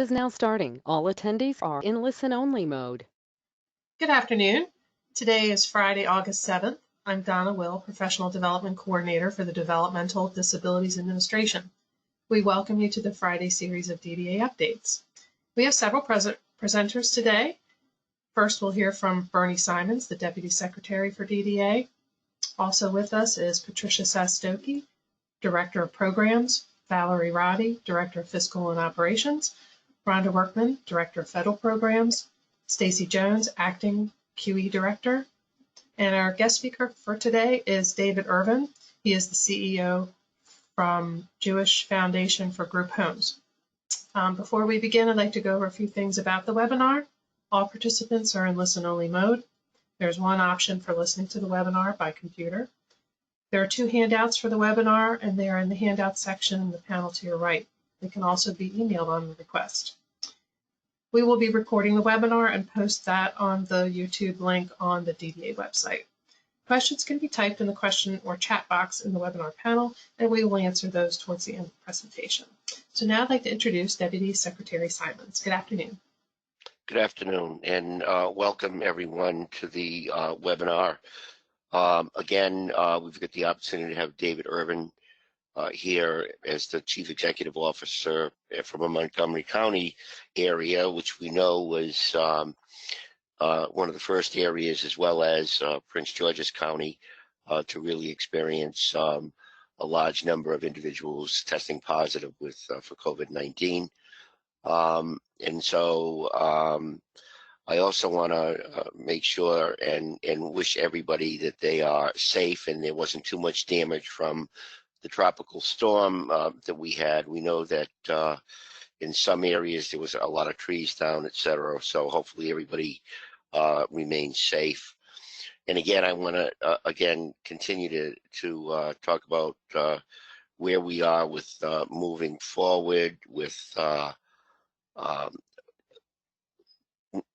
Is now starting. All attendees are in listen-only mode. Good afternoon. Today is Friday, August 7th. I'm Donna Will, Professional Development Coordinator for the Developmental Disabilities Administration. We welcome you to the Friday series of DDA updates. We have several presenters today. First, we'll hear from Bernie Simons, the Deputy Secretary for DDA. Also with us is Patricia Sastoki, Director of Programs, Valerie Roddy, Director of Fiscal and Operations, Rhonda Workman, Director of Federal Programs, Stacy Jones, Acting QE Director, and our guest speaker for today is David Ervin. He is the CEO from Jewish Foundation for Group Homes. Before we begin, I'd like to go over a few things about the webinar. All participants are in listen-only mode. There's one option for listening to the webinar by computer. There are two handouts for the webinar, and they are in the handout section in the panel to your right. They can also be emailed on request. We will be recording the webinar and post that on the YouTube link on the DDA website. Questions can be typed in the question or chat box in the webinar panel, and we will answer those towards the end of the presentation. So now I'd like to introduce Deputy Secretary Simons. Good afternoon. Good afternoon, and welcome everyone to the webinar. Again, we've got the opportunity to have David Ervin here as the Chief Executive Officer from a Montgomery County area, which we know was one of the first areas, as well as Prince George's County, to really experience a large number of individuals testing positive with for COVID-19. And so I also want to make sure and wish everybody that they are safe and there wasn't too much damage from the tropical storm that we had. We know that in some areas there was a lot of trees down, etc. So hopefully everybody remains safe. And again, I want to again continue to talk about where we are with moving forward with not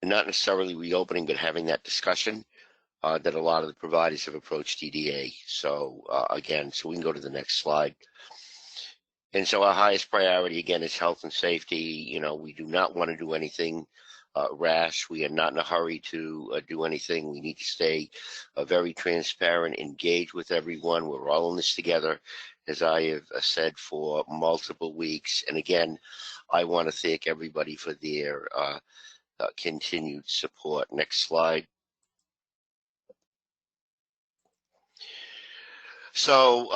necessarily reopening, but having that discussion that a lot of the providers have approached DDA. So again, so we can go to the next slide. And so our highest priority again is health and safety. You know, we do not want to do anything rash. We are not in a hurry to do anything. We need to stay very transparent, engage with everyone. We're all in this together, as I have said for multiple weeks. And again, I want to thank everybody for their continued support. Next slide. So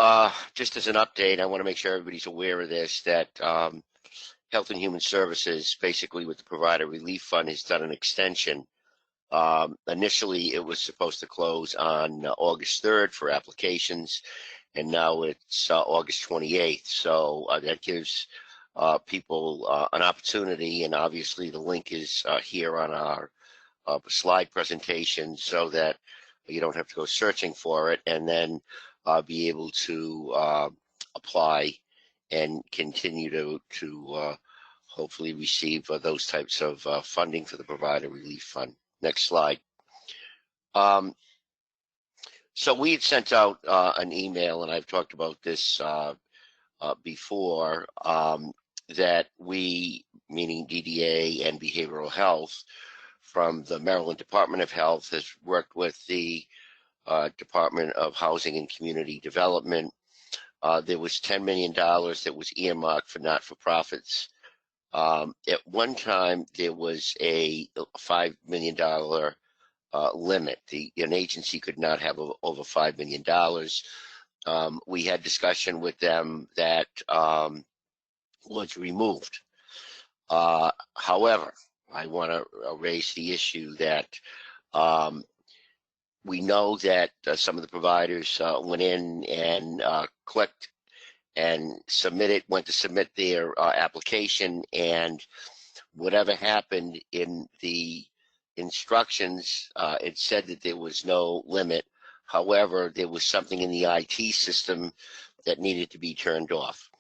just as an update, I want to make sure everybody's aware of this, that Health and Human Services, basically with the Provider Relief Fund, has done an extension. Initially, it was supposed to close on August 3rd for applications, and now it's August 28th. So that gives people an opportunity, and obviously the link is here on our slide presentation so that you don't have to go searching for it, and then be able to apply and continue to hopefully receive those types of funding for the Provider Relief Fund. Next slide. So we had sent out an email, and I've talked about this before, that we, meaning DDA and Behavioral Health, from the Maryland Department of Health, has worked with the Department of Housing and Community Development. There was $10 million that was earmarked for not-for-profits. At one time, there was a $5 million limit. An agency could not have over $5 million. We had discussion with them that was removed. However, I want to raise the issue that we know that some of the providers went in and clicked and went to submit their application, and whatever happened in the instructions, it said that there was no limit. However, there was something in the IT system that needed to be turned off.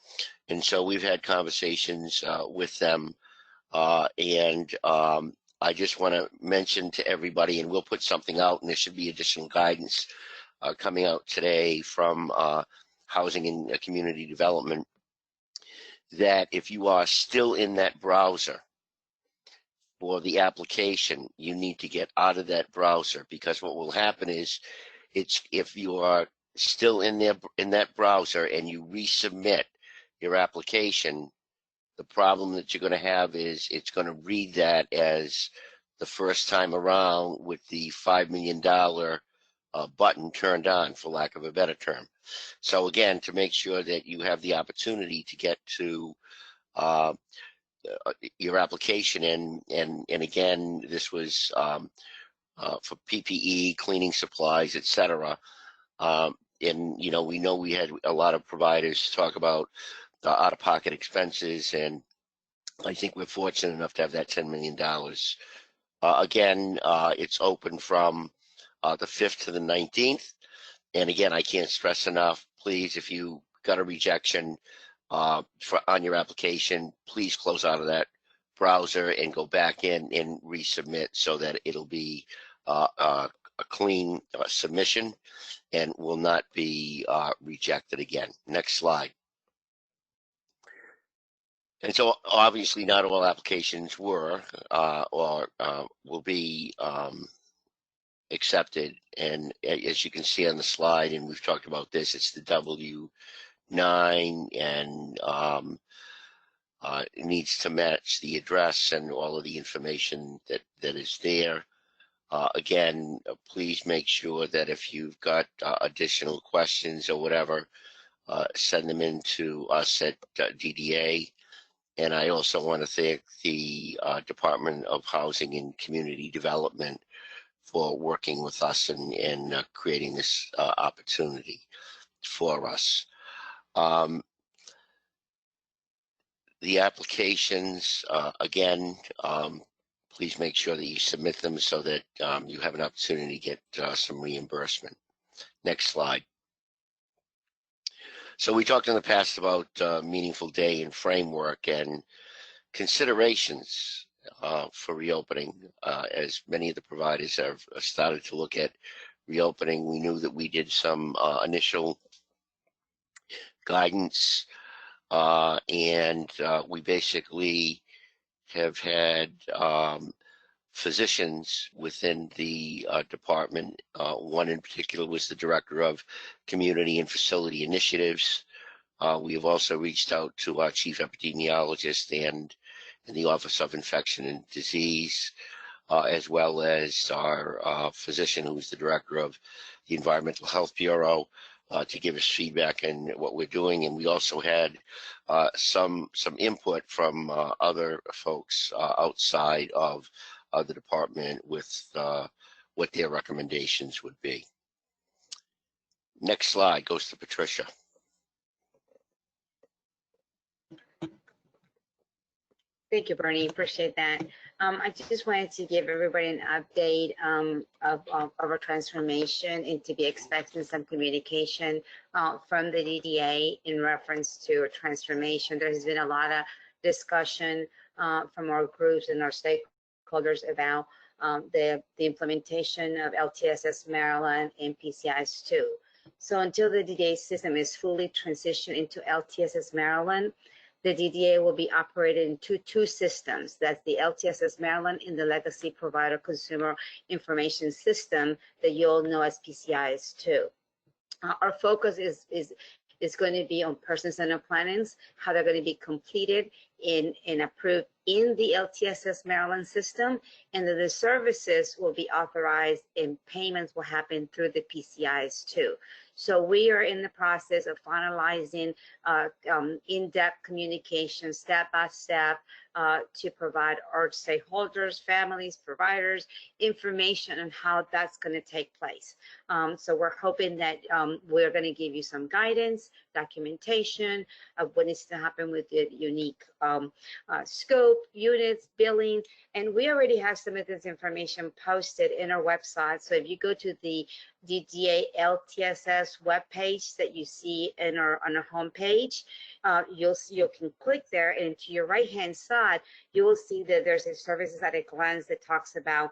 And so we've had conversations with them, and I just want to mention to everybody, and we'll put something out, and there should be additional guidance coming out today from Housing and Community Development, that if you are still in that browser for the application, you need to get out of that browser, because what will happen is if you are still in that browser and you resubmit your application, the problem that you're going to have is it's going to read that as the first time around with the $5 million button turned on, for lack of a better term. So again, to make sure that you have the opportunity to get to your application, and again, this was for PPE, cleaning supplies, etc. And we know we had a lot of providers talk about out-of-pocket expenses, and I think we're fortunate enough to have that $10 million. Again, it's open from the 5th to the 19th. And again, I can't stress enough, please, if you got a rejection on your application, please close out of that browser and go back in and resubmit, so that it'll be a clean submission and will not be rejected again. Next slide. And so obviously not all applications were or will be accepted. And as you can see on the slide, and we've talked about this, it's the W-9, and it needs to match the address and all of the information that is there. Again, please make sure that if you've got additional questions or whatever, send them in to us at DDA. And I also want to thank the Department of Housing and Community Development for working with us and creating this opportunity for us. The applications, again, please make sure that you submit them so that you have an opportunity to get some reimbursement. Next slide. So we talked in the past about meaningful day and framework and considerations for reopening. As many of the providers have started to look at reopening, we knew that we did some initial guidance, and we basically have had physicians within the department. One in particular was the director of community and facility initiatives. We have also reached out to our chief epidemiologist and the Office of Infection and Disease, as well as our physician who is the director of the Environmental Health Bureau, to give us feedback on what we're doing. And we also had some input from other folks outside of the department with what their recommendations would be. Next slide goes to Patricia. Thank you, Bernie. Appreciate that. I just wanted to give everybody an update of our transformation, and to be expecting some communication from the DDA in reference to a transformation. There has been a lot of discussion from our groups and our stakeholders about the implementation of LTSS Maryland and PCIs 2. So until the DDA system is fully transitioned into LTSS Maryland, the DDA will be operated in two systems. That's the LTSS Maryland and the Legacy Provider Consumer Information System that you all know as PCIs 2. Our focus is going to be on person-centered plannings, how they're going to be completed and approved in the LTSS Maryland system, and that the services will be authorized and payments will happen through the PCIs 2. So we are in the process of finalizing in-depth communication, step-by-step, to provide our stakeholders, families, providers, information on how that's going to take place. So we're hoping that we're going to give you some guidance, documentation of what needs to happen with the unique scope, units, billing, and we already have some of this information posted in our website. So if you go to the DDA LTSS webpage that you see on our homepage, you can click there, and to your right-hand side, you will see that there's a services at a glance that talks about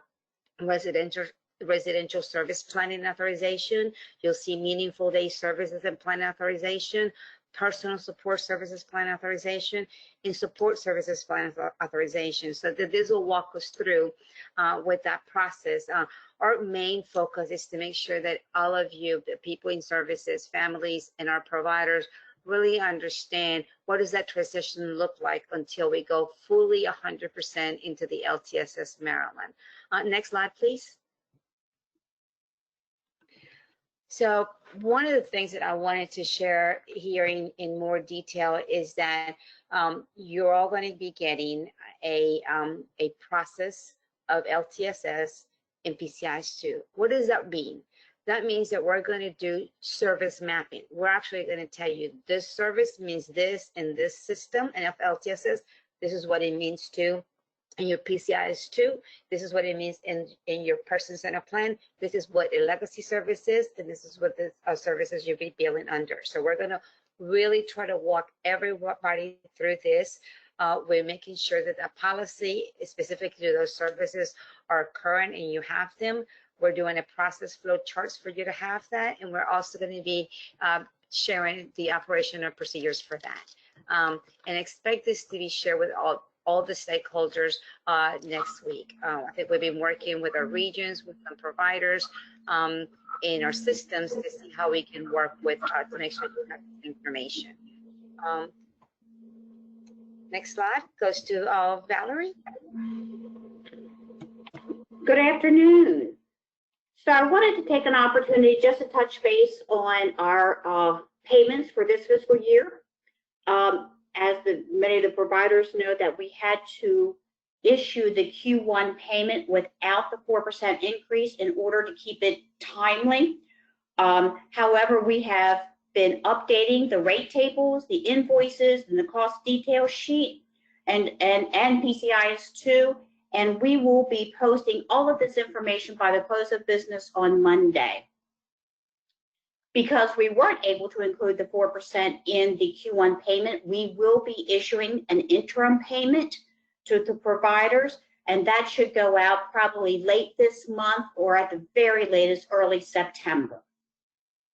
residential service planning authorization. You'll see meaningful day services and planning authorization, personal support services plan authorization, and support services plan authorization. So that this will walk us through with that process. Our main focus is to make sure that all of you, the people in services, families, and our providers really understand what does that transition look like until we go fully 100% into the LTSS Maryland. Next slide, please. So one of the things that I wanted to share here in more detail is that you're all going to be getting a process of LTSS and PCIs2. What does that mean? That means that we're going to do service mapping. We're actually going to tell you this service means this in this system, and of LTSS, this is what it means to in your PCIs2. This is what it means in your person-centered plan. This is what a legacy service is, and this is what the services you'll be billing under. So we're going to really try to walk everybody through this. We're making sure that the policy specific to those services are current and you have them. We're doing a process flow charts for you to have that, and we're also going to be sharing the operational procedures for that. And expect this to be shared with all the stakeholders next week. I think we've been working with our regions, with some providers in our systems to see how we can work with to make sure you have this information. Next slide goes to Valerie. Good afternoon. So I wanted to take an opportunity just to touch base on our payments for this fiscal year. As many of the providers know that we had to issue the Q1 payment without the 4% increase in order to keep it timely. However, we have been updating the rate tables, the invoices, and the cost detail sheet, and PCIs too. And we will be posting all of this information by the close of business on Monday. Because we weren't able to include the 4% in the Q1 payment, we will be issuing an interim payment to the providers, and that should go out probably late this month or at the very latest early September.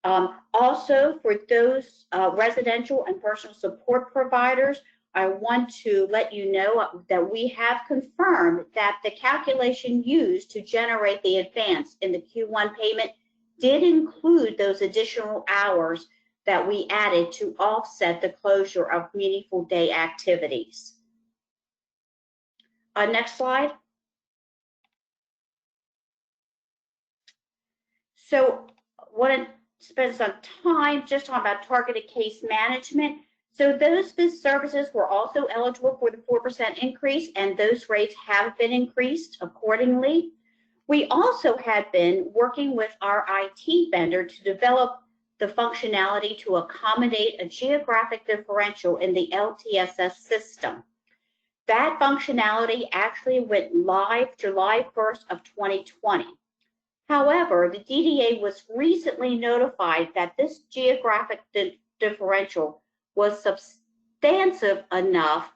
Also, for those residential and personal support providers, I want to let you know that we have confirmed that the calculation used to generate the advance in the Q1 payment did include those additional hours that we added to offset the closure of meaningful day activities. Next slide. So I want to spend some time just talking about targeted case management. So those services were also eligible for the 4% increase, and those rates have been increased accordingly. We also have been working with our IT vendor to develop the functionality to accommodate a geographic differential in the LTSS system. That functionality actually went live July 1st of 2020. However, the DDA was recently notified that this geographic differential was substantive enough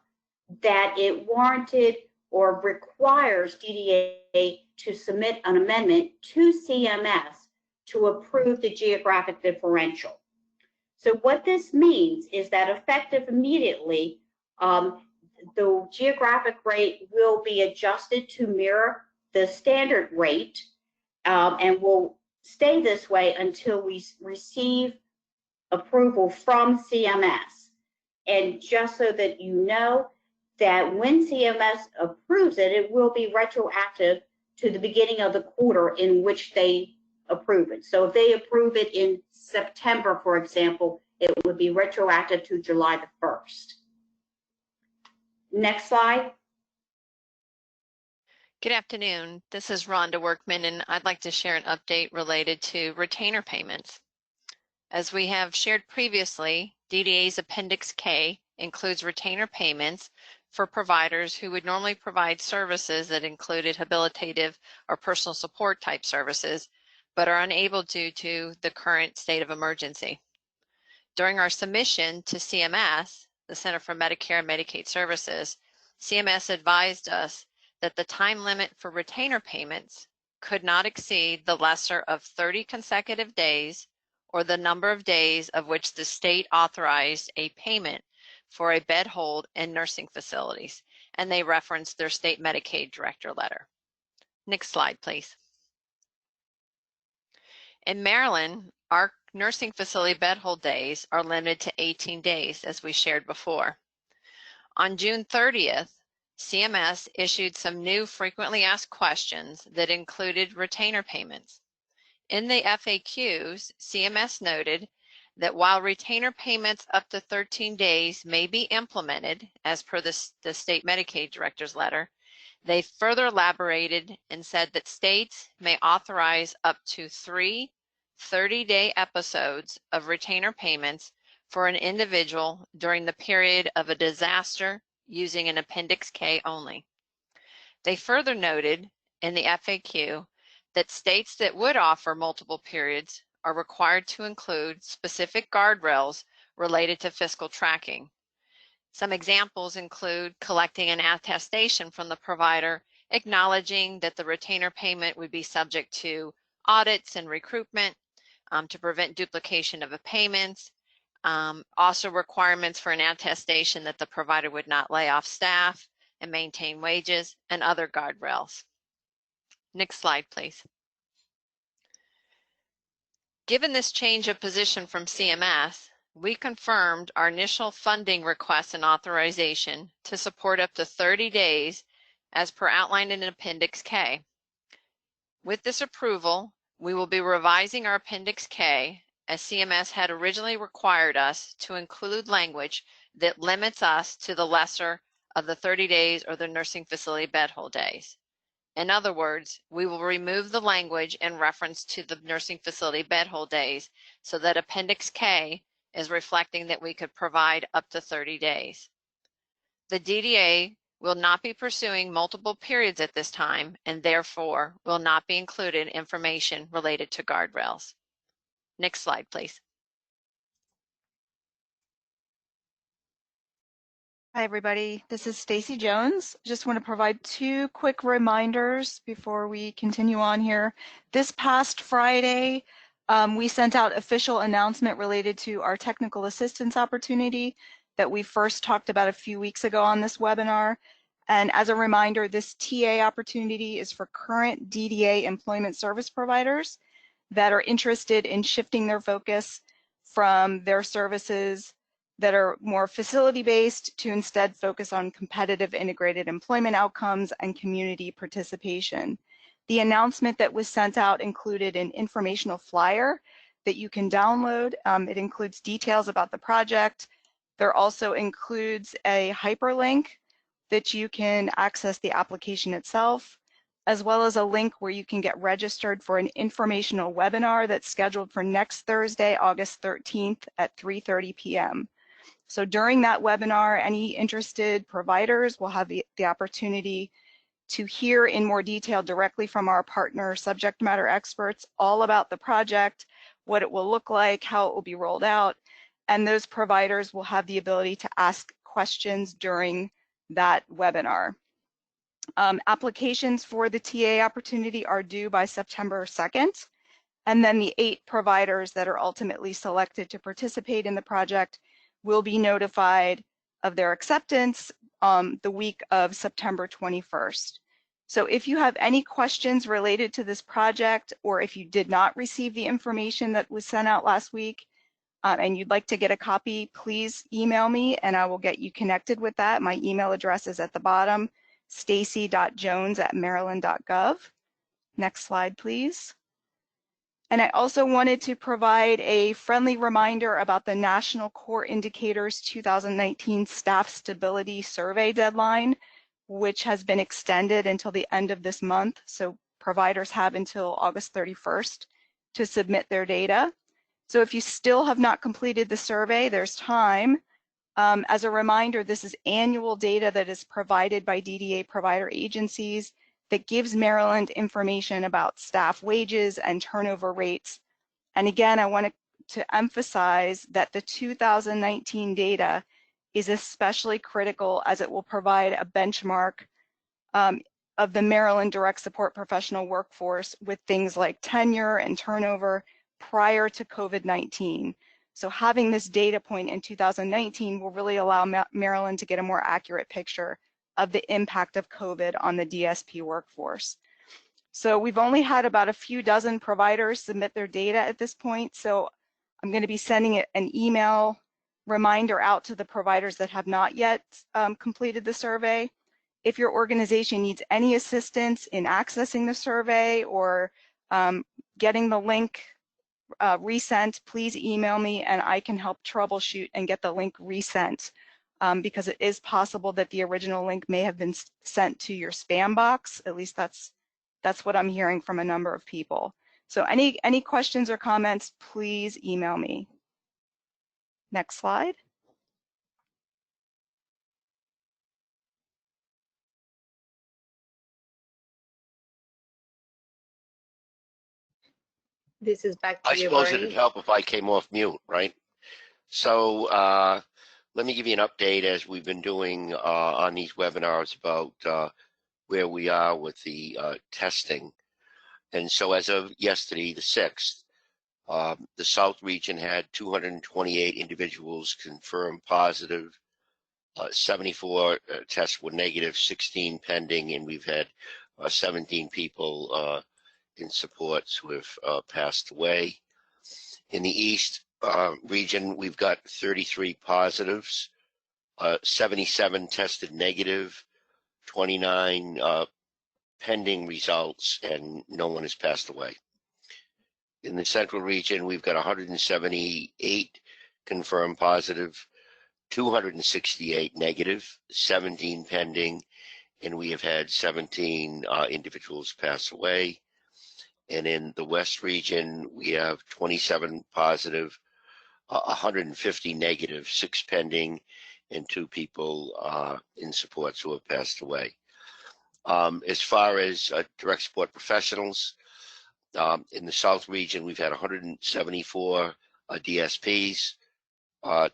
that it warranted or requires DDA to submit an amendment to CMS to approve the geographic differential. So what this means is that effective immediately, the geographic rate will be adjusted to mirror the standard rate and will stay this way until we receive approval from CMS. And just so that you know that when CMS approves it, it will be retroactive to the beginning of the quarter in which they approve it. So if they approve it in September, for example, it would be retroactive to July the 1st. Next slide. Good afternoon. This is Rhonda Workman, and I'd like to share an update related to retainer payments. As we have shared previously, DDA's Appendix K includes retainer payments for providers who would normally provide services that included habilitative or personal support type services, but are unable due to the current state of emergency. During our submission to CMS, the Center for Medicare and Medicaid Services, CMS advised us that the time limit for retainer payments could not exceed the lesser of 30 consecutive days or the number of days of which the state authorized a payment for a bed hold in nursing facilities, and they reference their state Medicaid director letter. Next slide, please. In Maryland, our nursing facility bed hold days are limited to 18 days, as we shared before. On June 30th, CMS issued some new frequently asked questions that included retainer payments. In the FAQs, CMS noted that while retainer payments up to 13 days may be implemented, as per the state Medicaid director's letter, they further elaborated and said that states may authorize up to 3 30-day episodes of retainer payments for an individual during the period of a disaster using an Appendix K only. They further noted in the FAQ that states that would offer multiple periods are required to include specific guardrails related to fiscal tracking. Some examples include collecting an attestation from the provider acknowledging that the retainer payment would be subject to audits and recruitment to prevent duplication of the payments. Also requirements for an attestation that the provider would not lay off staff and maintain wages, and other guardrails. Next slide, please. Given this change of position from CMS, we confirmed our initial funding request and authorization to support up to 30 days as per outlined in Appendix K. With this approval, we will be revising our Appendix K as CMS had originally required us to include language that limits us to the lesser of the 30 days or the nursing facility bed hold days. In other words, we will remove the language in reference to the nursing facility bed hold days so that Appendix K is reflecting that we could provide up to 30 days. The DDA will not be pursuing multiple periods at this time and therefore will not be included information related to guardrails. Next slide, please. Hi, everybody. This is Stacy Jones. Just want to provide 2 quick reminders before we continue on here. This past Friday, we sent out official announcement related to our technical assistance opportunity that we first talked about a few weeks ago on this webinar. And as a reminder, this TA opportunity is for current DDA employment service providers that are interested in shifting their focus from their services that are more facility-based to instead focus on competitive integrated employment outcomes and community participation. The announcement that was sent out included an informational flyer that you can download. It includes details about the project. There also includes a hyperlink that you can access the application itself, as well as a link where you can get registered for an informational webinar that's scheduled for next Thursday, August 13th at 3:30 p.m. So during that webinar, any interested providers will have the opportunity to hear in more detail directly from our partner subject matter experts all about the project, what it will look like, how it will be rolled out, and those providers will have the ability to ask questions during that webinar. Applications for the TA opportunity are due by September 2nd, and then the 8 providers that are ultimately selected to participate in the project will be notified of their acceptance the week of September 21st. So if you have any questions related to this project, or if you did not receive the information that was sent out last week and you'd like to get a copy, please email me and I will get you connected with that. My email address is at the bottom, stacy.jones@maryland.gov. Next slide, please. And I also wanted to provide a friendly reminder about the National Core Indicators 2019 Staff Stability Survey deadline, which has been extended until the end of this month. So providers have until August 31st to submit their data. So if you still have not completed the survey, there's time. As a reminder, this is annual data that is provided by DDA provider agencies that gives Maryland information about staff wages and turnover rates. And again, I want to emphasize that the 2019 data is especially critical as it will provide a benchmark of the Maryland direct support professional workforce with things like tenure and turnover, prior to COVID-19. So having this data point in 2019 will really allow Maryland to get a more accurate picture of the impact of COVID on the DSP workforce. So we've only had about a few dozen providers submit their data at this point. So I'm going to be sending an email reminder out to the providers that have not yet completed the survey. If your organization needs any assistance in accessing the survey or getting the link resent, please email me and I can help troubleshoot and get the link resent, because it is possible that the original link may have been sent to your spam box. At least that's what I'm hearing from a number of people. So any questions or comments, please email me. Next slide. This is back to I you, suppose Bernie. it'd help if I came off mute, right? So let me give you an update as we've been doing on these webinars about where we are with the testing. And so as of yesterday, the 6th, the South region had 228 individuals confirmed positive, 74 tests were negative, 16 pending, and we've had 17 people in supports who have passed away. In the East region, we've got 33 positives, 77 tested negative, 29 pending results, and no one has passed away. In the Central region, we've got 178 confirmed positive, 268 negative, 17 pending, and we have had 17 individuals pass away. And in the West region, we have 27 positive, 150 negative, 6 pending, and 2 people in supports who have passed away. As far as direct support professionals, in the South region, we've had 174 DSPs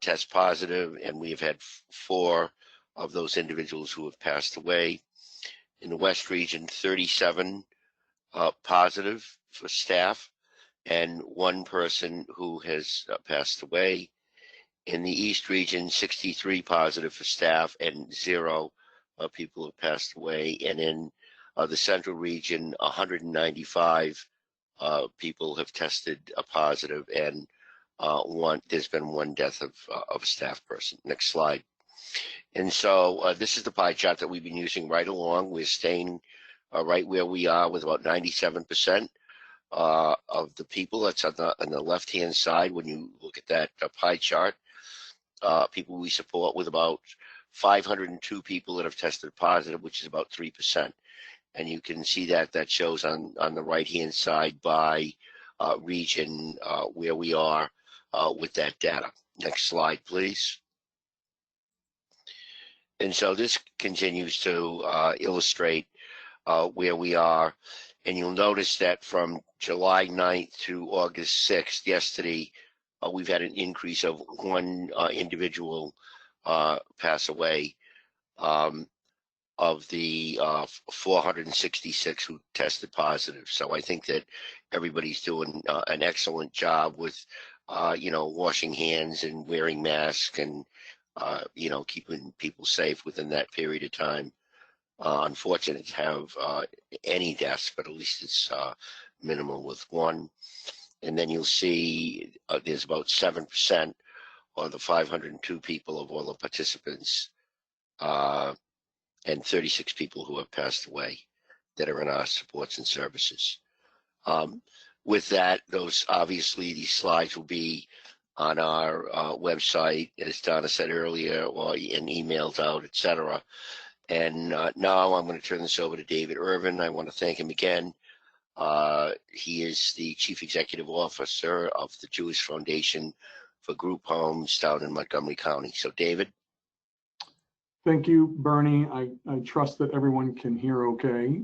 test positive, and we have had 4 of those individuals who have passed away. In the West region, 37 positive for staff and 1 person who has passed away. In the East region, 63 positive for staff and 0 people have passed away. And in the Central region, 195 people have tested positive, and there's been 1 death of a staff person. Next slide. And so this is the pie chart that we've been using right along. We're staying right where we are with about 97% of the people. That's on the left-hand side when you look at that pie chart. People we support with about 502 people that have tested positive, which is about 3%. And you can see that shows on the right-hand side by region where we are with that data. Next slide, please. And so this continues to illustrate where we are. And you'll notice that from July 9th to August 6th, yesterday, we've had an increase of 1 individual pass away of the 466 who tested positive. So I think that everybody's doing an excellent job with, washing hands and wearing masks and, keeping people safe within that period of time. Unfortunate to have any deaths, but at least it's minimal with 1. And then you'll see there's about 7% of the 502 people of all the participants and 36 people who have passed away that are in our supports and services. With that, these slides will be on our website, as Donna said earlier, or in emails out, etc. And now I'm going to turn this over to David Ervin. I want to thank him again. He is the Chief Executive Officer of the Jewish Foundation for Group Homes down in Montgomery County. So, David. Thank you, Bernie. I trust that everyone can hear okay.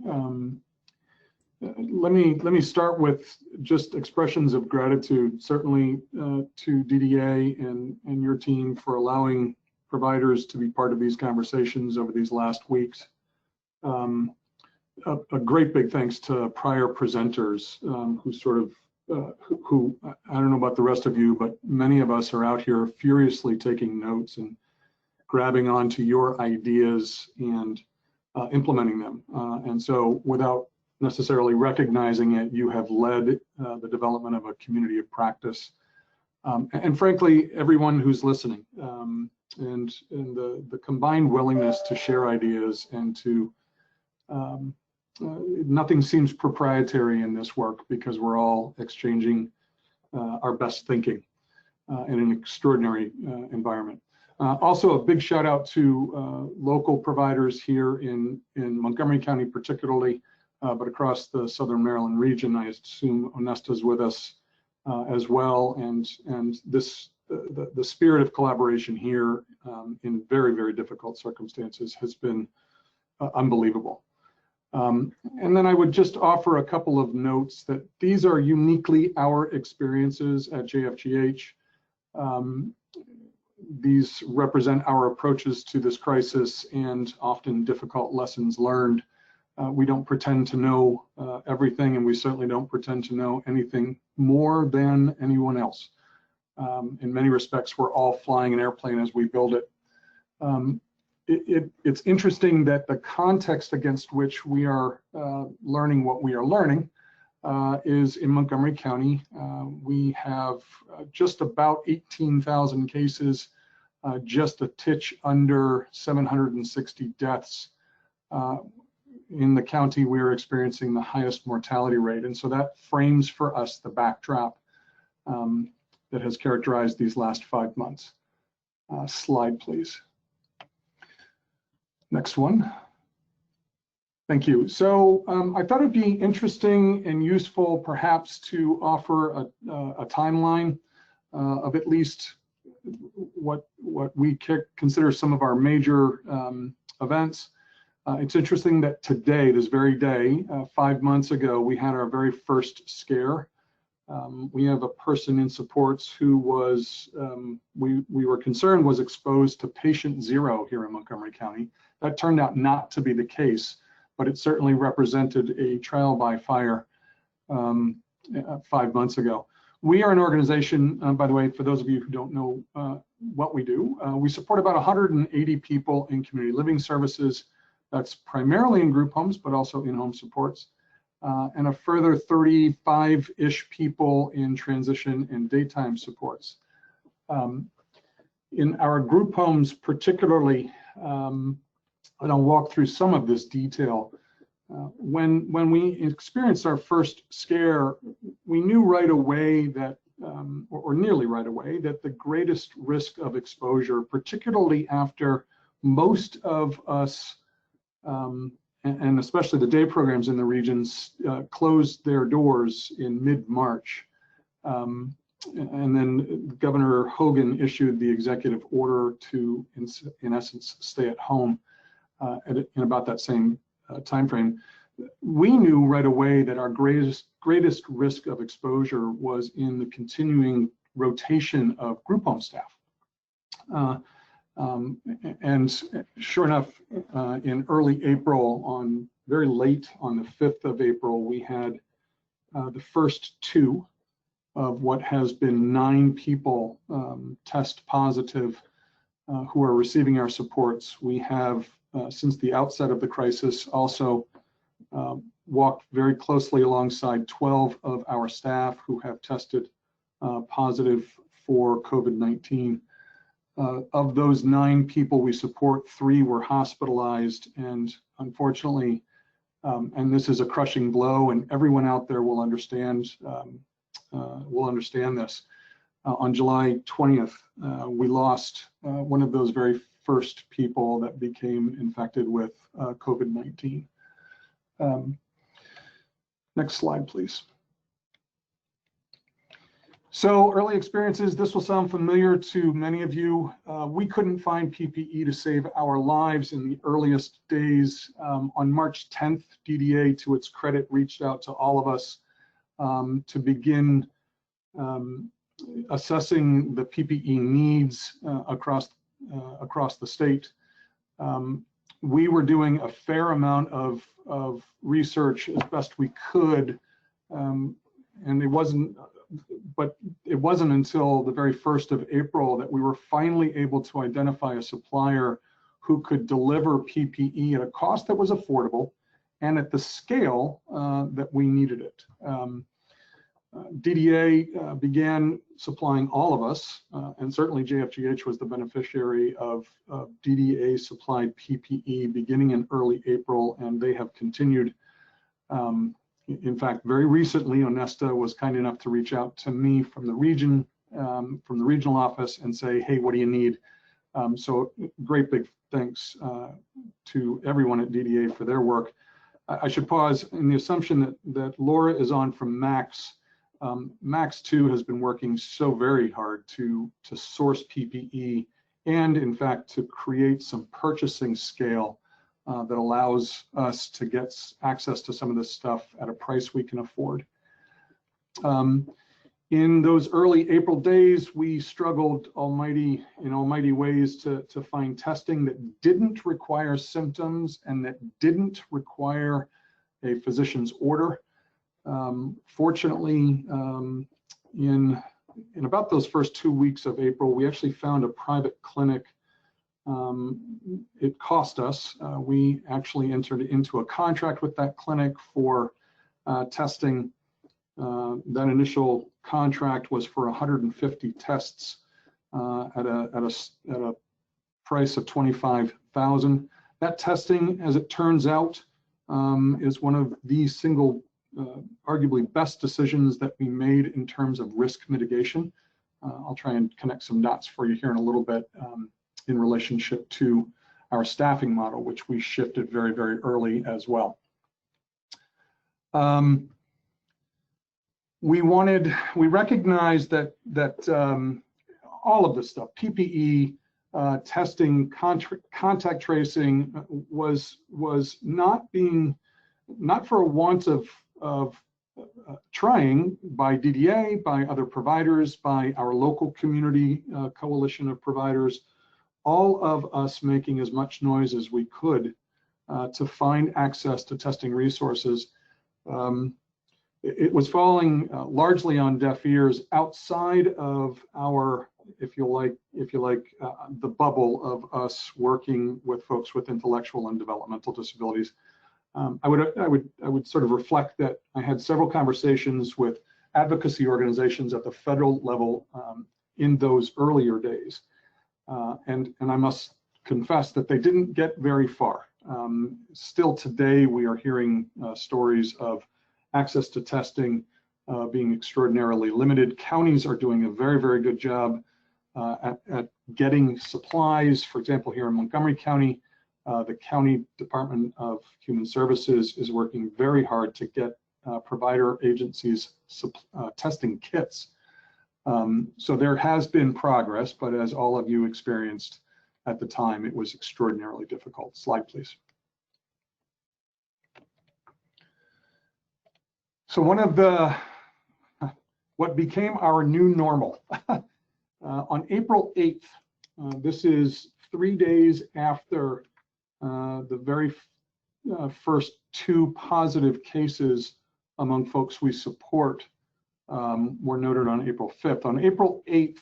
Let me start with just expressions of gratitude, certainly to DDA and your team for allowing providers to be part of these conversations over these last weeks. A great big thanks to prior presenters who sort of who, I don't know about the rest of you, but many of us are out here furiously taking notes and grabbing onto your ideas and implementing them. And so without necessarily recognizing it, you have led the development of a community of practice. And frankly, everyone who's listening, and the combined willingness to share ideas and to, nothing seems proprietary in this work because we're all exchanging our best thinking in an extraordinary environment. Also, a big shout out to local providers here in Montgomery County particularly, but across the Southern Maryland region. I assume Onesta's with us as well, and this the spirit of collaboration here in very, very difficult circumstances has been unbelievable. And then I would just offer a couple of notes that these are uniquely our experiences at JFGH. These represent our approaches to this crisis and often difficult lessons learned. We don't pretend to know everything, and we certainly don't pretend to know anything more than anyone else. In many respects, we're all flying an airplane as we build it. It's interesting that the context against which we are learning what we are learning is in Montgomery County. We have just about 18,000 cases, just a titch under 760 deaths. In the county, we are experiencing the highest mortality rate. And so that frames for us the backdrop that has characterized these last 5 months. Slide, please. Next one. Thank you. So I thought it'd be interesting and useful perhaps to offer a timeline of at least what we consider some of our major events. It's interesting that today, this very day, 5 months ago, we had our very first scare. We have a person in supports who was, we were concerned was exposed to patient zero here in Montgomery County. That turned out not to be the case, but it certainly represented a trial by fire 5 months ago. We are an organization, by the way, for those of you who don't know what we do, we support about 180 people in community living services. That's primarily in group homes, but also in-home supports, and a further 35-ish people in transition and daytime supports. In our group homes particularly, and I'll walk through some of this detail, when we experienced our first scare, we knew right away that, or nearly right away, that the greatest risk of exposure, particularly after most of us, and especially the day programs in the regions, closed their doors in mid-March. And then Governor Hogan issued the executive order to, in essence, stay at home in about that same time frame. We knew right away that our greatest risk of exposure was in the continuing rotation of group home staff. And sure enough, in early April, very late on the 5th of April, we had the first 2 of what has been 9 people test positive who are receiving our supports. We have, since the outset of the crisis, also walked very closely alongside 12 of our staff who have tested positive for COVID-19. Of those 9 people we support, 3 were hospitalized, and unfortunately, and this is a crushing blow, and everyone out there will understand this. On July 20th, we lost one of those very first people that became infected with COVID-19. Next slide, please. So early experiences, this will sound familiar to many of you. We couldn't find PPE to save our lives in the earliest days. On March 10th, DDA, to its credit, reached out to all of us to begin assessing the PPE needs across the state. We were doing a fair amount of research as best we could, it wasn't until the very 1st of April that we were finally able to identify a supplier who could deliver PPE at a cost that was affordable and at the scale that we needed it. DDA began supplying all of us, and certainly JFGH was the beneficiary of DDA supplied PPE beginning in early April, and they have continued. In fact, very recently, Onesta was kind enough to reach out to me from the region, from the regional office, and say, hey, what do you need? So great big thanks to everyone at DDA for their work. I should pause in the assumption that Laura is on from Max. Max too has been working so very hard to source PPE and in fact to create some purchasing scale that allows us to get access to some of this stuff at a price we can afford. In those early April days, we struggled in almighty ways to find testing that didn't require symptoms and that didn't require a physician's order. Fortunately, in about those first 2 weeks of April, we actually found a private clinic. It cost us. We actually entered into a contract with that clinic for testing. That initial contract was for 150 tests at a price of $25,000. That testing, as it turns out, is one of the single arguably best decisions that we made in terms of risk mitigation. I'll try and connect some dots for you here in a little bit in relationship to our staffing model, which we shifted very, very early as well. We recognized that all of this stuff, PPE, testing, contact tracing, was not for a want of trying by DDA, by other providers, by our local community coalition of providers, all of us making as much noise as we could to find access to testing resources. It was falling largely on deaf ears outside of our, if you like, the bubble of us working with folks with intellectual and developmental disabilities. I would sort of reflect that I had several conversations with advocacy organizations at the federal level in those earlier days, and I must confess that they didn't get very far. Still today, we are hearing stories of access to testing being extraordinarily limited. Counties are doing a very, very good job at getting supplies. For example, here in Montgomery County, the County Department of Human Services is working very hard to get provider agencies testing kits. So there has been progress, but as all of you experienced at the time, it was extraordinarily difficult. Slide, please. So one of what became our new normal, on April 8th, this is 3 days after the very first 2 positive cases among folks we support were noted on April 5th. On April 8th,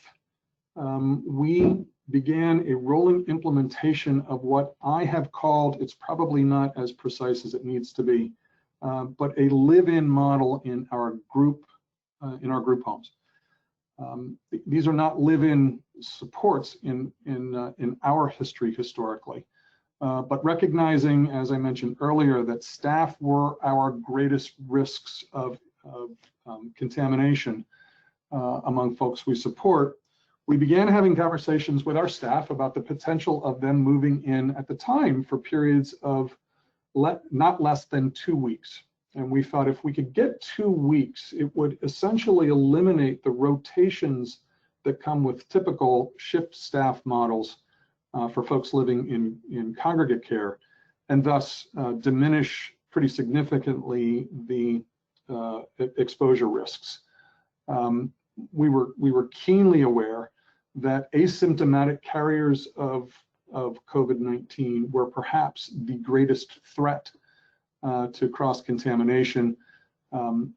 we began a rolling implementation of what I have called, it's probably not as precise as it needs to be, but a live-in model in our group homes. These are not live-in supports in our history historically, but recognizing, as I mentioned earlier, that staff were our greatest risks of contamination among folks we support, we began having conversations with our staff about the potential of them moving in at the time for periods of not less than 2 weeks. And we thought if we could get 2 weeks, it would essentially eliminate the rotations that come with typical shift staff models for folks living in congregate care, and thus diminish pretty significantly the exposure risks. We were keenly aware that asymptomatic carriers of COVID-19 were perhaps the greatest threat to cross-contamination.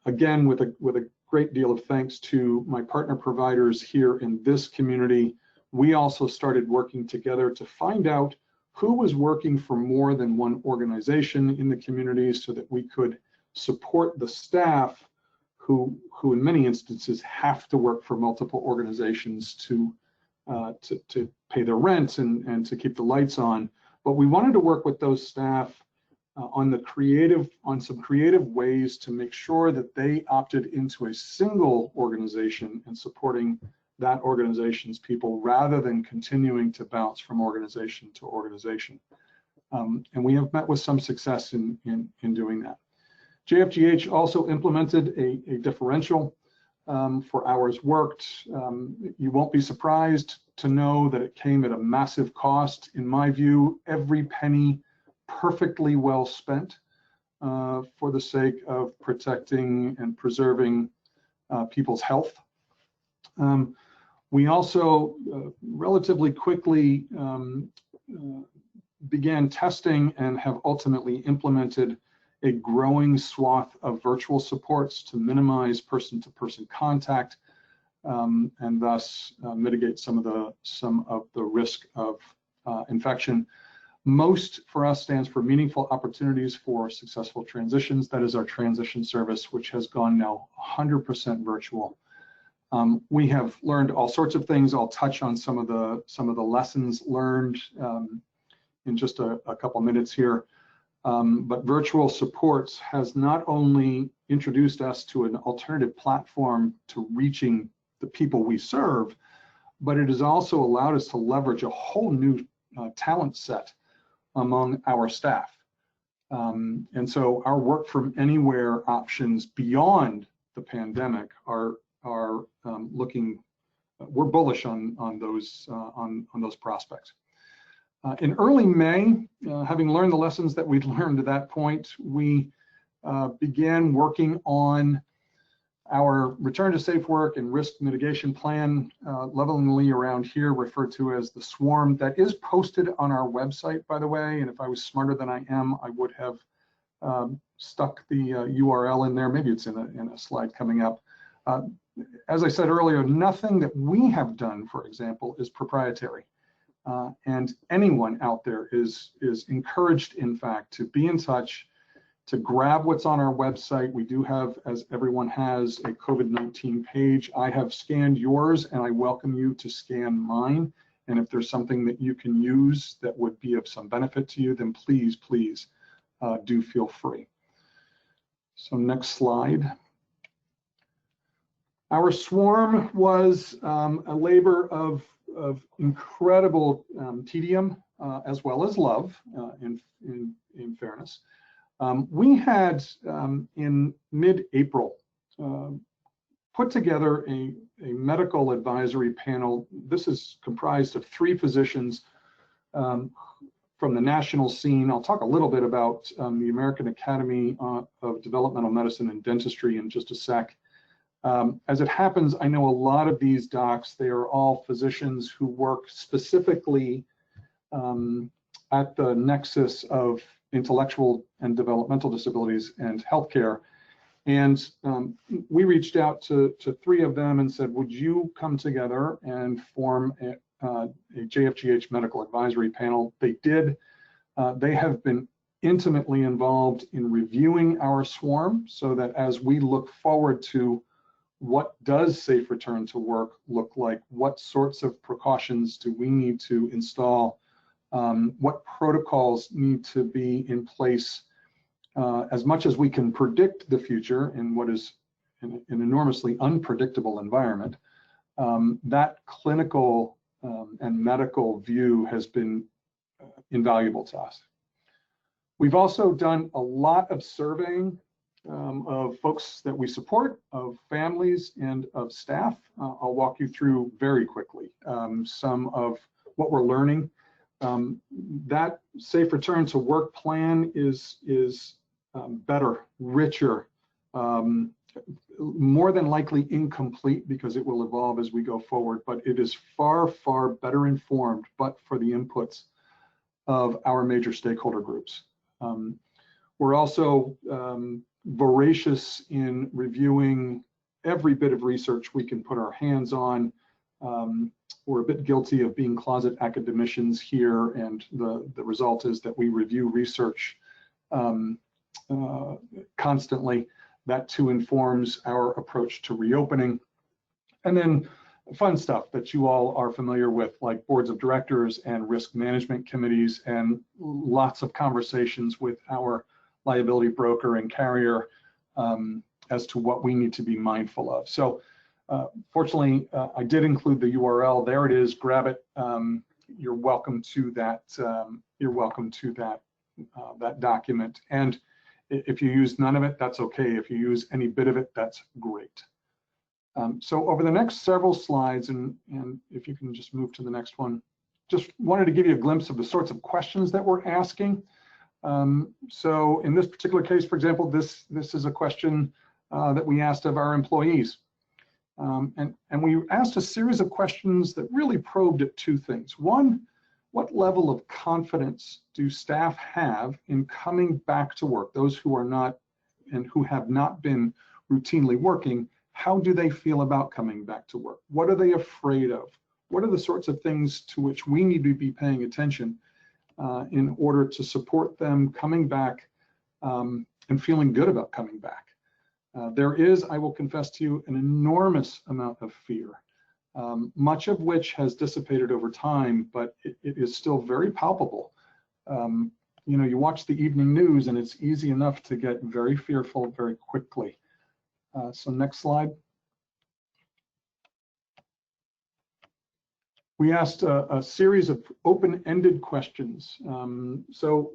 Again, with a great deal of thanks to my partner providers here in this community. We also started working together to find out who was working for more than one organization in the community so that we could support the staff who in many instances have to work for multiple organizations to pay their rent and to keep the lights on. But we wanted to work with those staff on some creative ways to make sure that they opted into a single organization and supporting that organization's people rather than continuing to bounce from organization to organization. And we have met with some success in doing that. JFGH also implemented a differential for hours worked. You won't be surprised to know that it came at a massive cost. In my view, every penny perfectly well spent for the sake of protecting and preserving people's health. We also relatively quickly began testing and have ultimately implemented a growing swath of virtual supports to minimize person-to-person contact and thus mitigate some of the risk of infection. MOST for us stands for Meaningful Opportunities for Successful Transitions. That is our transition service, which has gone now 100% virtual. We have learned all sorts of things. I'll touch on some of the lessons learned in just a couple minutes here. But virtual supports has not only introduced us to an alternative platform to reaching the people we serve, but it has also allowed us to leverage a whole new talent set among our staff. And so our work from anywhere options beyond the pandemic are looking, we're bullish on those prospects. In early May, having learned the lessons that we'd learned to that point, we began working on our return to safe work and risk mitigation plan, lovingly around here referred to as the SWARM, that is posted on our website, by the way. And if I was smarter than I am, I would have stuck the URL in there. Maybe it's in a slide coming up. As I said earlier, nothing that we have done, for example, is proprietary. And anyone out there is encouraged, in fact, to be in touch, to grab what's on our website. We do have, as everyone has, a COVID-19 page. I have scanned yours, and I welcome you to scan mine. And if there's something that you can use that would be of some benefit to you, then please do feel free. So next slide. Our SWARM was a labor of incredible tedium as well as love, in fairness. We had in mid-April put together a medical advisory panel. This is comprised of 3 physicians from the national scene. I'll talk a little bit about the American Academy of Developmental Medicine and Dentistry in just a sec. As it happens, I know a lot of these docs, they are all physicians who work specifically at the nexus of intellectual and developmental disabilities and healthcare. And we reached out to 3 of them and said, would you come together and form a JFGH medical advisory panel? They did. They have been intimately involved in reviewing our SWARM so that as we look forward to what does safe return to work look like, what sorts of precautions do we need to install, what protocols need to be in place, as much as we can predict the future in what is an enormously unpredictable environment. That clinical and medical view has been invaluable to us. We've also done a lot of surveying of folks that we support, of families and of staff. I'll walk you through very quickly some of what we're learning. That safe return to work plan is better, richer, more than likely incomplete because it will evolve as we go forward, but it is far better informed, but for the inputs of our major stakeholder groups. We're also voracious in reviewing every bit of research we can put our hands on. We're a bit guilty of being closet academicians here, and the result is that we review research constantly. That too informs our approach to reopening. And then fun stuff that you all are familiar with, like boards of directors and risk management committees, and lots of conversations with our liability broker and carrier as to what we need to be mindful of. So fortunately, I did include the URL. There it is. Grab it. You're welcome to that. That document. And if you use none of it, that's okay. If you use any bit of it, that's great. So over the next several slides, and if you can just move to the next one, just wanted to give you a glimpse of the sorts of questions that we're asking. So in this particular case, for example, this is a question that we asked of our employees. And we asked a series of questions that really probed at two things. One, what level of confidence do staff have in coming back to work? Those who are not and who have not been routinely working, how do they feel about coming back to work? What are they afraid of? What are the sorts of things to which we need to be paying attention in order to support them coming back and feeling good about coming back? There is, I will confess to you, an enormous amount of fear, much of which has dissipated over time, but it is still very palpable. You know, you watch the evening news and it's easy enough to get very fearful very quickly. So next slide. We asked a series of open-ended questions. So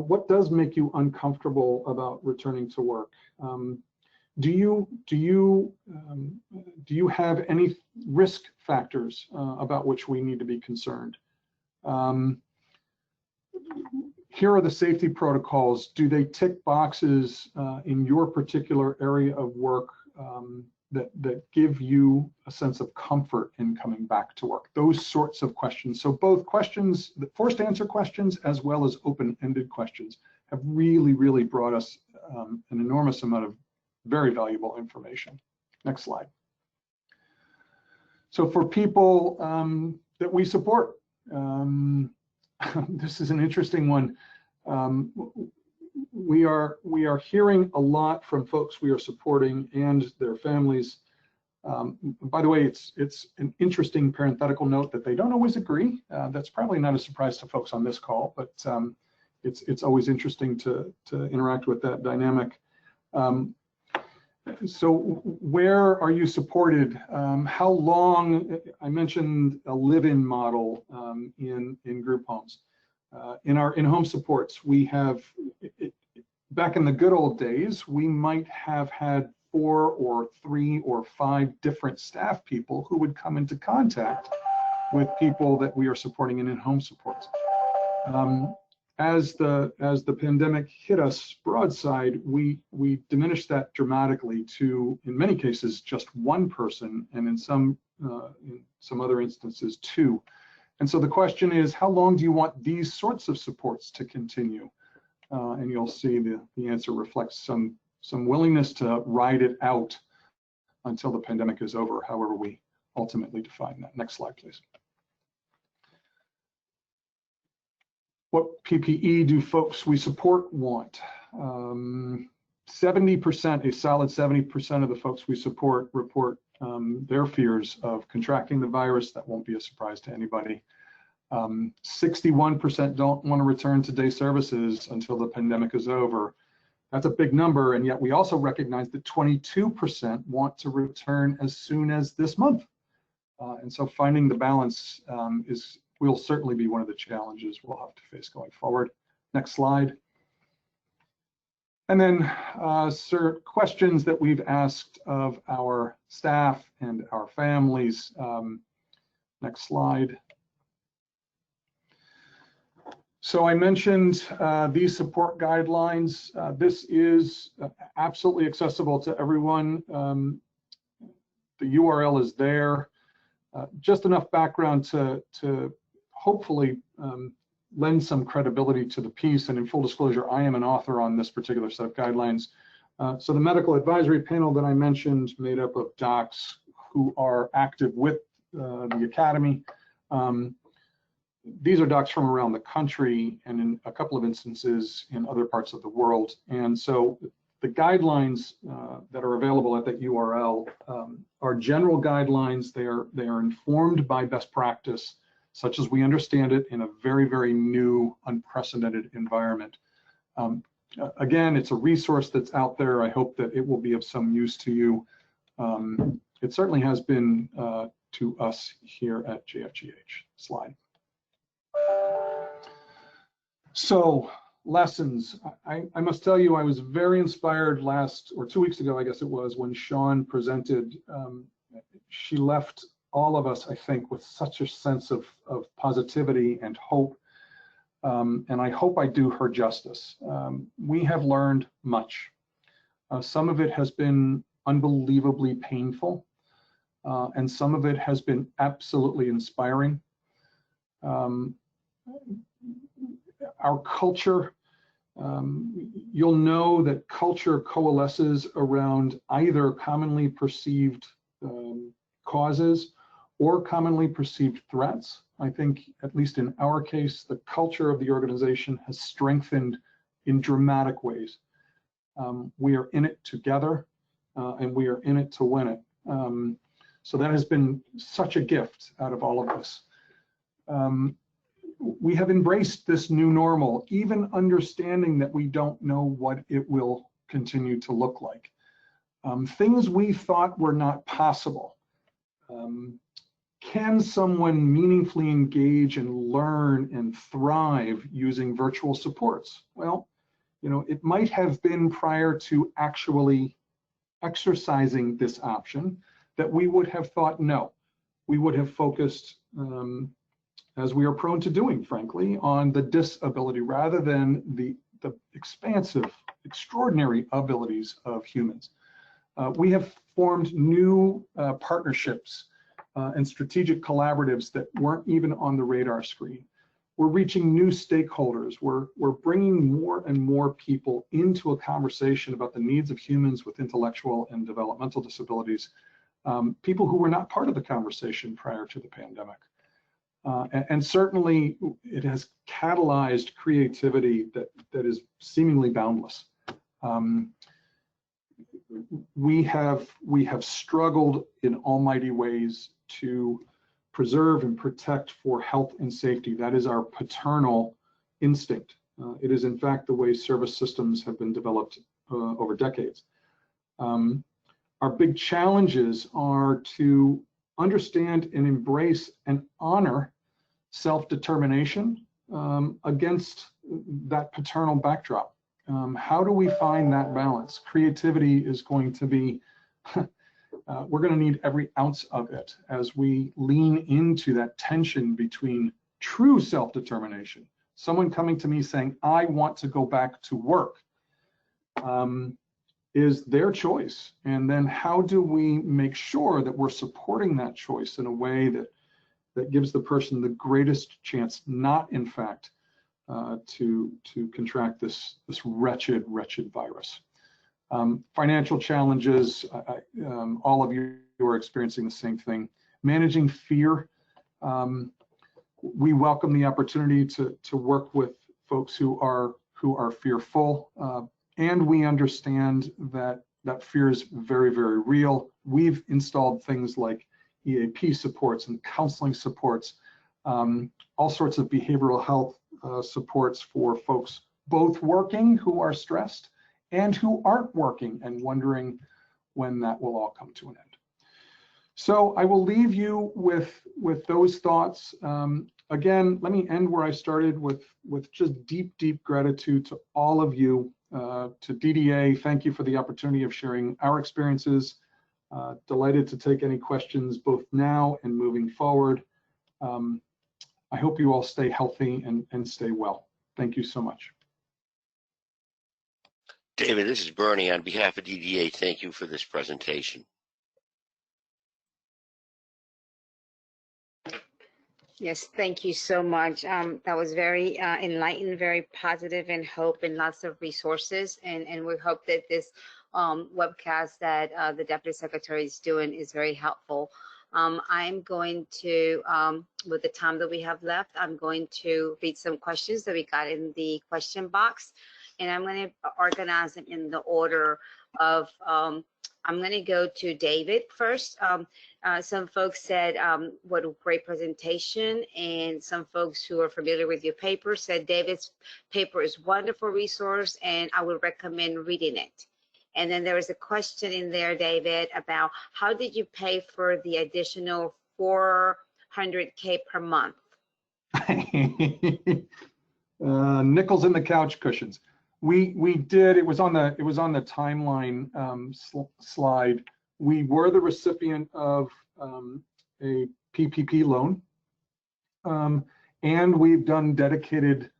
what does make you uncomfortable about returning to work? Do you have any risk factors about which we need to be concerned? Here are the safety protocols. Do they tick boxes in your particular area of work that give you a sense of comfort in coming back to work? Those sorts of questions. So both questions, the forced answer questions as well as open-ended questions, have really brought us an enormous amount of very valuable information. Next slide. So for people that we support, this is an interesting one. We are hearing a lot from folks we are supporting and their families. By the way, it's an interesting parenthetical note that they don't always agree. That's probably not a surprise to folks on this call, but it's always interesting to interact with that dynamic. So where are you supported? How long? I mentioned a live-in model in group homes. In our in-home supports, we have, back in the good old days, we might have had 4 or 3 or 5 different staff people who would come into contact with people that we are supporting in in-home supports. As the pandemic hit us broadside, we diminished that dramatically to, in many cases, just 1 person, and in some other instances, 2. And so the question is, how long do you want these sorts of supports to continue? And you'll see the answer reflects some willingness to ride it out until the pandemic is over, however we ultimately define that. Next slide, please. What PPE do folks we support want? 70%, a solid 70% of the folks we support report their fears of contracting the virus. That won't be a surprise to anybody. 61% don't want to return to day services until the pandemic is over. That's a big number, and yet we also recognize that 22% want to return as soon as this month. And so finding the balance will certainly be one of the challenges we'll have to face going forward. Next slide. And then questions that we've asked of our staff and our families. Next slide. So I mentioned these support guidelines. This is absolutely accessible to everyone. The URL is there. Just enough background to hopefully lend some credibility to the piece. And in full disclosure, I am an author on this particular set of guidelines. So the medical advisory panel that I mentioned, made up of docs who are active with the Academy. These are docs from around the country and in a couple of instances in other parts of the world. And so the guidelines that are available at that URL are general guidelines. They are informed by best practice, such as we understand it in a very, very new, unprecedented environment. Again, it's a resource that's out there. I hope that it will be of some use to you. It certainly has been to us here at JFGH. Slide. So lessons. I must tell you, I was very inspired last, or 2 weeks ago, I guess it was, when Sean presented. She left all of us, I think, with such a sense of positivity and hope. And I hope I do her justice. We have learned much. Some of it has been unbelievably painful, and some of it has been absolutely inspiring. Our culture, you'll know that culture coalesces around either commonly perceived causes or commonly perceived threats. I think, at least in our case, the culture of the organization has strengthened in dramatic ways. We are in it together, and we are in it to win it. So that has been such a gift out of all of this. We have embraced this new normal, even understanding that we don't know what it will continue to look like. Things we thought were not possible. Can someone meaningfully engage and learn and thrive using virtual supports? Well, you know, it might have been prior to actually exercising this option that we would have thought no. We would have focused, as we are prone to doing, frankly, on the disability rather than the expansive, extraordinary abilities of humans. We have formed new partnerships and strategic collaboratives that weren't even on the radar screen. We're reaching new stakeholders. We're bringing more and more people into a conversation about the needs of humans with intellectual and developmental disabilities, people who were not part of the conversation prior to the pandemic. And certainly it has catalyzed creativity that is seemingly boundless. We have struggled in almighty ways to preserve and protect for health and safety. That is our paternal instinct. It is in fact the way service systems have been developed over decades. Our big challenges are to understand and embrace and honor self-determination against that paternal backdrop. How do we find that balance? Creativity is going to be, we're going to need every ounce of it as we lean into that tension between true self-determination, someone coming to me saying, I want to go back to work, is their choice. And then how do we make sure that we're supporting that choice in a way that gives the person the greatest chance not, in fact, to contract this wretched virus. Financial challenges, all of you are experiencing the same thing. Managing fear, we welcome the opportunity to work with folks who are fearful, and we understand that fear is very, very real. We've installed things like EAP supports and counseling supports, all sorts of behavioral health supports for folks both working who are stressed and who aren't working and wondering when that will all come to an end. So I will leave you with those thoughts. Again, let me end where I started with just deep, deep gratitude to all of you, to DDA. Thank you for the opportunity of sharing our experiences. Delighted to take any questions both now and moving forward. I hope you all stay healthy and stay well. Thank you so much. David, this is Bernie. On behalf of DDA, thank you for this presentation. Yes, thank you so much. That was very enlightened, very positive, and hope, and lots of resources. And we hope that this webcast that the Deputy Secretary is doing is very helpful. I'm going to, with the time that we have left, I'm going to read some questions that we got in the question box, and I'm going to organize them in the order of, I'm going to go to David first. Some folks said, what a great presentation, and some folks who are familiar with your paper said David's paper is a wonderful resource and I would recommend reading it. And then there was a question in there, David, about how did you pay for the additional $400K per month? Nickels in the couch cushions. We did. It was on the timeline slide. We were the recipient of a PPP loan, and we've done dedicated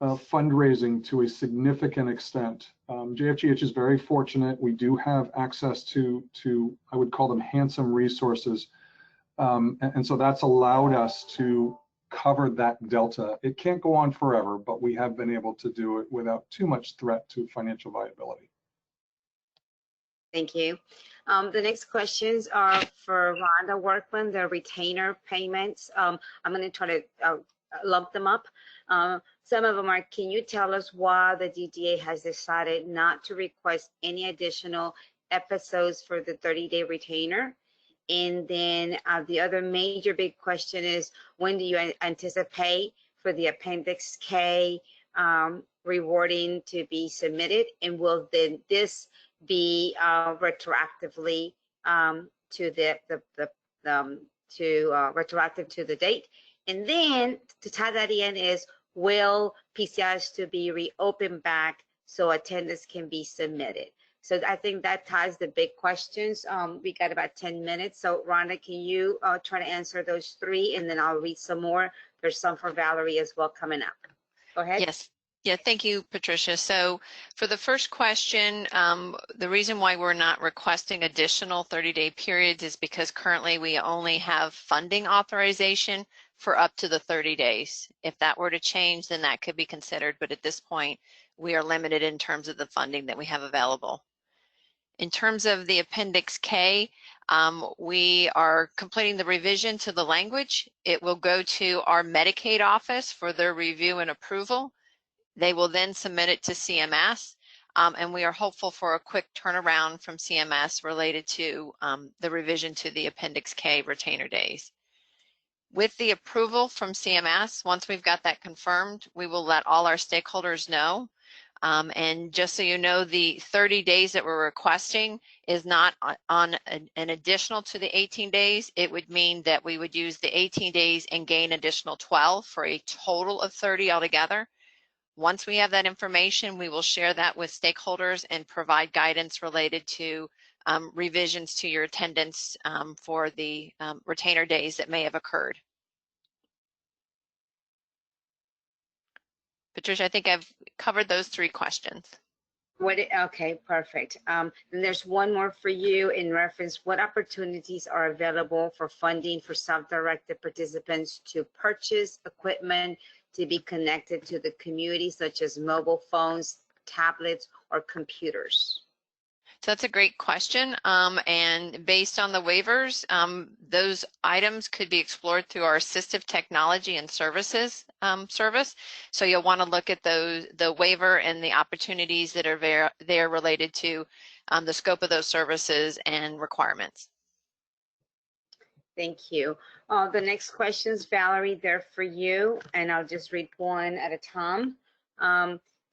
fundraising to a significant extent. JFGH is very fortunate. We do have access to I would call them handsome resources, and so that's allowed us to cover that delta. It can't go on forever, but we have been able to do it without too much threat to financial viability. Thank you. The next questions are for Rhonda Workman, the retainer payments. I'm going to try to lump them up. Some of them are, can you tell us why the DDA has decided not to request any additional episodes for the 30-day retainer? And then the other major big question is, when do you anticipate for the Appendix K rewarding to be submitted? And will then this be retroactively to retroactive to the date? And then to tie that in is, will PCIs to be reopened back so attendance can be submitted? So I think that ties the big questions. We got about 10 minutes. So Rhonda, can you try to answer those three, and then I'll read some more. There's some for Valerie as well coming up. Go ahead. Yes. Yeah, thank you, Patricia. So for the first question, the reason why we're not requesting additional 30-day periods is because currently we only have funding authorization for up to the 30 days. If that were to change, then that could be considered. But at this point, we are limited in terms of the funding that we have available. In terms of the Appendix K, we are completing the revision to the language. It will go to our Medicaid office for their review and approval. They will then submit it to CMS, and we are hopeful for a quick turnaround from CMS related to the revision to the Appendix K retainer days. With the approval from CMS, once we've got that confirmed, we will let all our stakeholders know. And just so you know, the 30 days that we're requesting is not on an additional to the 18 days. It would mean that we would use the 18 days and gain additional 12 for a total of 30 altogether. Once we have that information, we will share that with stakeholders and provide guidance related to revisions to your attendance for the retainer days that may have occurred. Patricia, I think I've covered those three questions. Okay, perfect. And there's one more for you in reference, what opportunities are available for funding for self-directed participants to purchase equipment to be connected to the community, such as mobile phones, tablets, or computers? So that's a great question. And based on the waivers, those items could be explored through our assistive technology and services service. So you'll want to look at those, the waiver and the opportunities that are there related to the scope of those services and requirements. Thank you. The next questions, Valerie, they're for you, and I'll just read one at a time.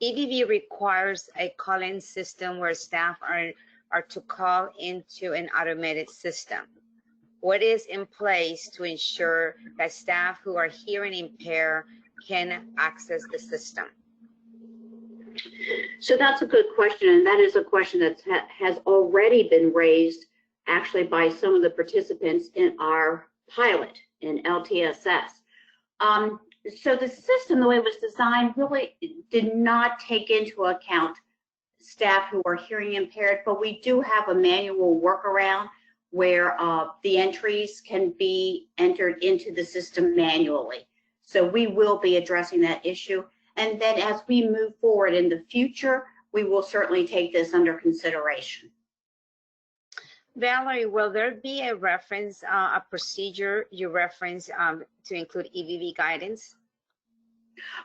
EDV requires a call-in system where staff are to call into an automated system. What is in place to ensure that staff who are hearing impaired can access the system? So that's a good question, and that is a question that has already been raised actually by some of the participants in our pilot in LTSS. So the system, the way it was designed, really did not take into account staff who are hearing impaired, but we do have a manual workaround where the entries can be entered into the system manually. So we will be addressing that issue. And then as we move forward in the future, we will certainly take this under consideration. Valerie, will there be a reference, a procedure you reference to include EVV guidance?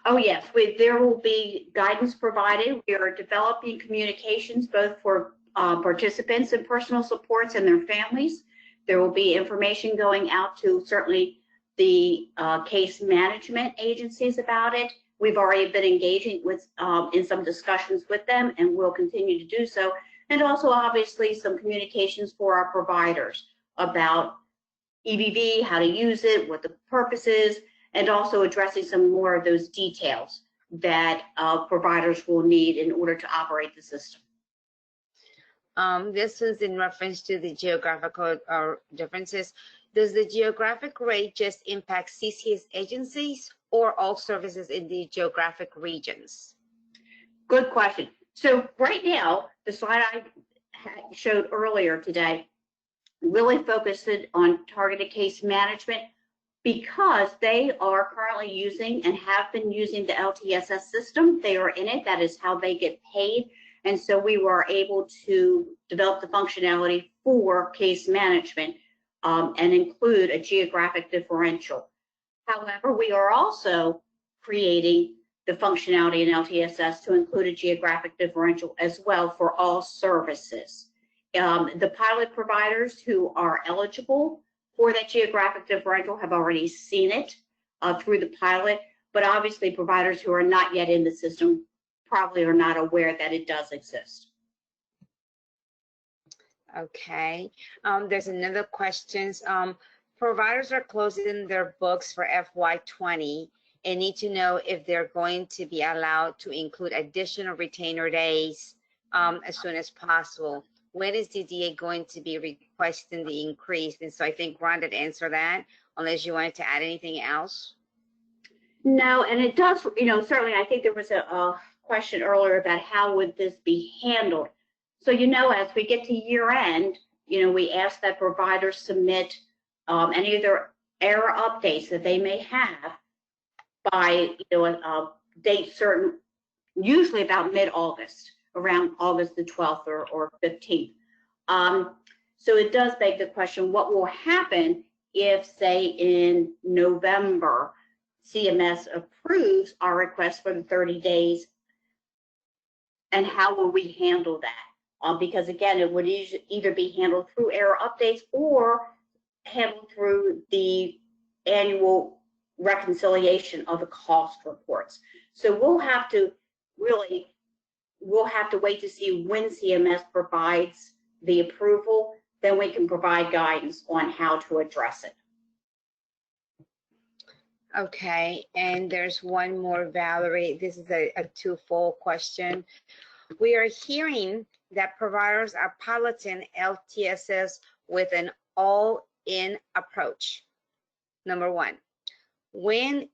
Oh yes, there will be guidance provided. We are developing communications both for participants and personal supports and their families. There will be information going out to certainly the case management agencies about it. We've already been engaging with in some discussions with them, and we'll continue to do so. And also, obviously, some communications for our providers about EVV, how to use it, what the purpose is, and also addressing some more of those details that providers will need in order to operate the system. This is in reference to the geographical differences. Does the geographic rate just impact CCS agencies or all services in the geographic regions? Good question. So right now, the slide I showed earlier today really focused on targeted case management because they are currently using and have been using the LTSS system. They are in it. That is how they get paid. And so we were able to develop the functionality for case management and include a geographic differential. However, we are also creating the functionality in LTSS to include a geographic differential as well for all services. The pilot providers who are eligible for that geographic differential have already seen it through the pilot, but obviously providers who are not yet in the system probably are not aware that it does exist. Okay, there's another question. Providers are closing their books for FY20 and need to know if they're going to be allowed to include additional retainer days as soon as possible. When is DDA going to be requesting the increase? And so I think Rhonda would answer that, unless you wanted to add anything else. No, and it does, you know, certainly I think there was a question earlier about how would this be handled. So, you know, as we get to year end, you know, we ask that providers submit any of their error updates that they may have by, you know, a date certain, usually about mid-August, around August the 12th or 15th. So it does beg the question, what will happen if, say, in November, CMS approves our request for the 30 days, and how will we handle that? Because again, it would either be handled through error updates or handled through the annual reconciliation of the cost reports. So we'll have to wait to see when CMS provides the approval, then we can provide guidance on how to address it. Okay, and there's one more, Valerie. This is a twofold question. We are hearing that providers are piloting LTSS with an all-in approach. Number one, when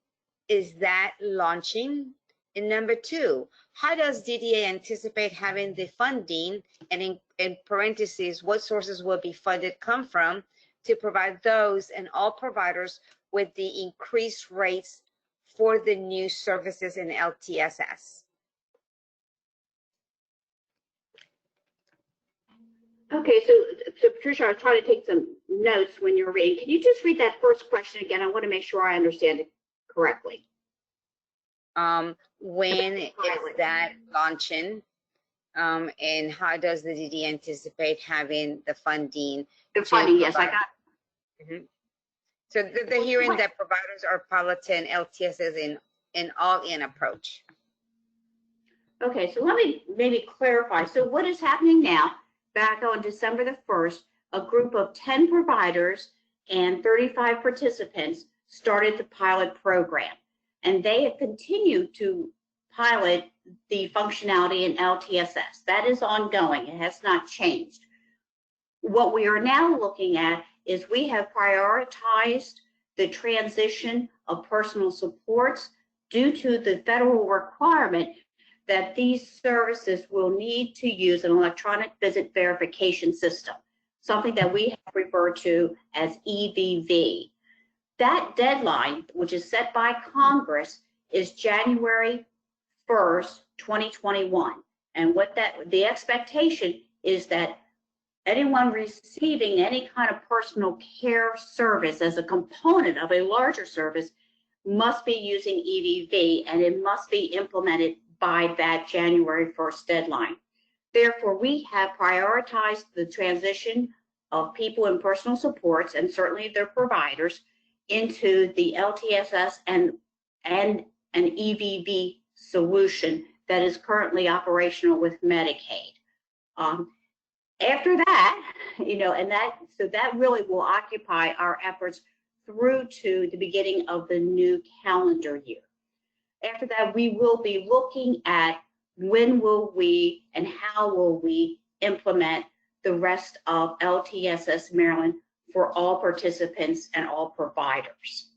is that launching? And number two, how does DDA anticipate having the funding, and in parentheses, what sources will be funded come from to provide those and all providers with the increased rates for the new services in LTSS? Okay, so Patricia, I was trying to take some notes when you're reading. Can you just read that first question again? I want to make sure I understand it correctly. When is that launching? And how does the DD anticipate having the funding? The funding, yes, I got it. Mm-hmm. So they're hearing that providers are piloting LTSS in all-in approach. Okay, so let me maybe clarify. So what is happening now, back on December the 1st, a group of 10 providers and 35 participants started the pilot program. And they have continued to pilot the functionality in LTSS. That is ongoing. It has not changed. What we are now looking at is we have prioritized the transition of personal supports due to the federal requirement that these services will need to use an electronic visit verification system. something that we have referred to as EVV. That deadline, which is set by Congress, is January 1st, 2021. And the expectation is that anyone receiving any kind of personal care service as a component of a larger service must be using EVV, and it must be implemented by that January 1st deadline. Therefore, we have prioritized the transition of people in personal supports, and certainly their providers, into the LTSS and an EVV solution that is currently operational with Medicaid. After that, so that really will occupy our efforts through to the beginning of the new calendar year. After that, we will be looking at when will we and how will we implement the rest of LTSS Maryland for all participants and all providers.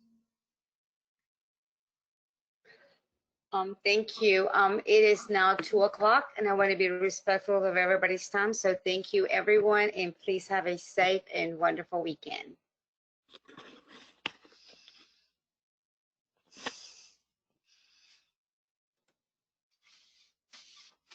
Thank you. It is now 2 o'clock, and I want to be respectful of everybody's time. So thank you, everyone, and please have a safe and wonderful weekend.